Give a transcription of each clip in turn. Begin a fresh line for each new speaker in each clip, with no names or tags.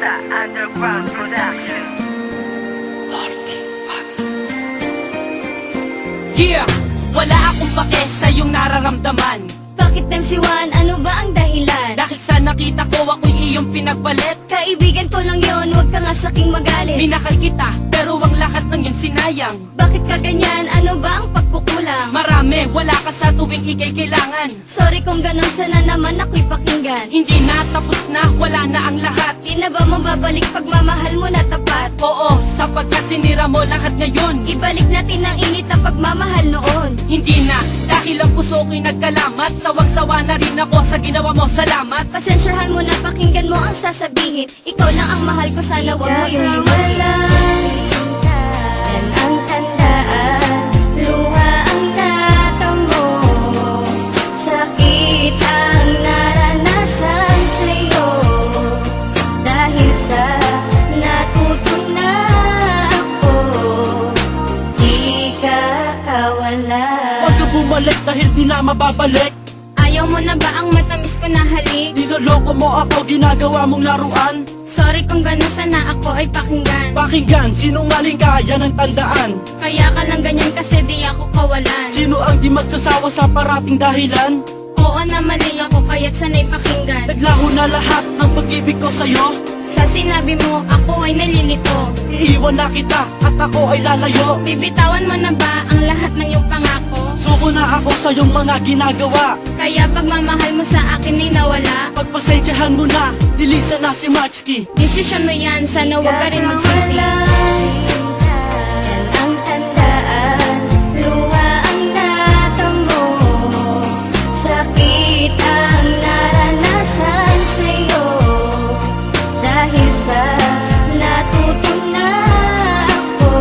Barista Underground Production.
Yeah! Wala akong pake sa iyong nararamdaman.
Bakit MC1? Ano ba ang dahilan?
Dahil sa nakita ko ako'y iyong pinagpalit.
Kaibigan ko lang yon, huwag ka nga saking magalit.
Minakal kita, pero ang lahat ng yun sinayang.
Bakit ka ganyan? Ano ba ang pagkukulang?
Marami, wala ka sa tuwing ikay kailangan.
Sorry kung ganun, sana naman ako'y pakinggan.
Hindi na, tapos na, wala na ang lahat.
Di na ba mababalik pagmamahal mo na tapat?
Oo, sapagkat sinira mo lahat ngayon.
Ibalik natin ang init na pagmamahal noon.
Hindi na, dahil ang puso ko'y nagkalamat. Sawang-sawa na rin ako sa ginawa mo, salamat.
Pasensyahan mo na, pakinggan mo ang sasabihin. Ikaw lang ang mahal ko, sana wag mo yung limutin. Yan ang tandaan, luha ang natamo, sakit ang naranasan sa'yo. Dahil sa natuto na ako, di ka kawala.
Huwag ka bumalik dahil di na mababalik.
Ayaw mo na ba ang matamis ko na halik?
Niloloko mo ako, ginagawa mong laruan.
Sorry kung gano'n, sana ako ay pakinggan.
Pakinggan, sinungaling ka, yan ang tandaan.
Kaya ka lang ganyan kasi di ako kawalan.
Sino ang di magsasawa sa parating dahilan?
Oo na, mali ako kaya't sana'y pakinggan.
Naglaho na lahat ng pag-ibig ko sa'yo.
Sa sinabi mo, ako ay nalilito.
Iiwan na kita at ako ay lalayo.
Bibitawan mo na ba ang lahat ng iyong pangako?
Suko na ako sa iyong mga ginagawa.
Kaya pagmamahal mo sa akin ay nawala.
Pagpasensyahan mo na, lilisan na si Maxky.
Desisyon mo yan, sana huwag ka rin magsisi. Yan ang tandaan, luha ang natamo, sakit ang naranasan sa'yo. Dahil sa natuto na ako,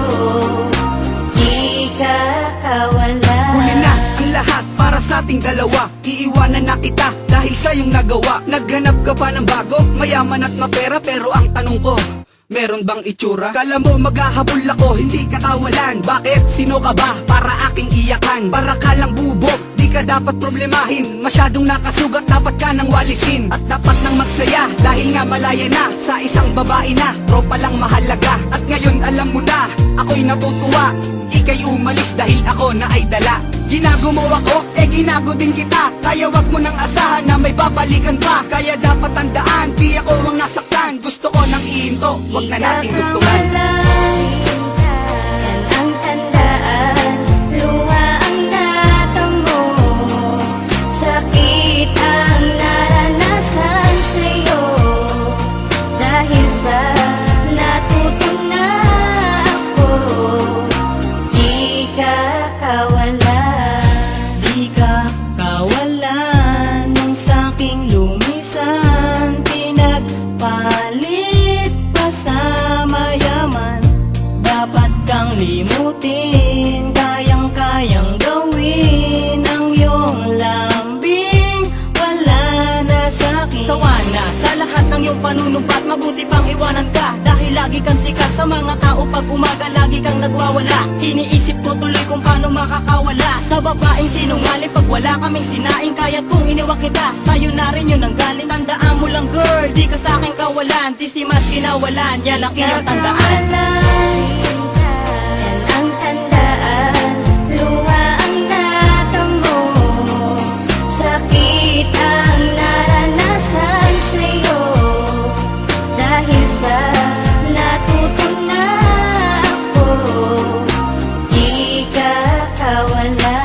di ka kawala.
Huli na ang lahat para sa ating dalawa. Iiwanan na kita dahil sa iyong nagawa. Naghanap ka pa ng bago, mayaman at mapera. Pero ang tanong ko, meron bang itsura? Kala mo maghahabol ako, hindi ka kawalan. Bakit? Sino ka ba para aking iyakan? Para ka lang bubog, di ka dapat problemahin. Masyadong nakasugat, dapat ka nang walisin. At dapat nang magsaya, dahil nga malaya na. Sa isang babae na, tropa lang mahalaga. At ngayon alam mo na, ako'y natutuwa. Ika'y umalis dahil ako na ay dala. Ginago mo ako, ginago din kita. Kaya wag mo nang asahan na may babalikan pa. Kaya dapat tandaan, di ako ang nasaktan. Gusto ko nang ihinto, wag na nating dugtungan.
Yan ang tandaan, luha ang natamo, sakit ang naranasan sa'yo. Dahil sa natuto na ako, di ka kawala.
Di ka kawalan nung saking lumisan. Pinagpalit pa sa mayaman. Dapat kang limutin, kayang-kayang gawin ang iyong lambing. Wala na sa'kin. Sawa na sa lahat ng iyong panunumpat. Mabuti pang iwanan ka dahil lagi kang sikat sa mga tao. Pag umaga lagi kang nagwawala. Iniisip ko tuloy kung paano makakawala sa babaeng sinungaling. Pag wala kaming sinaing, kaya't kung iniwan kita, sa'yo na rin yun ang galing. Tandaan mo lang girl, di ka sa'king kawalan. Di si mas kinawalan, yan ang iyong tandaan.
Yan ang tandaan, luha ang natamo, sakit ang naranasan sa'yo. Dahil sa natuto na ako, di ka kawala.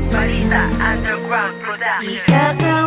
Barista Underground Production.
Di ka kawala.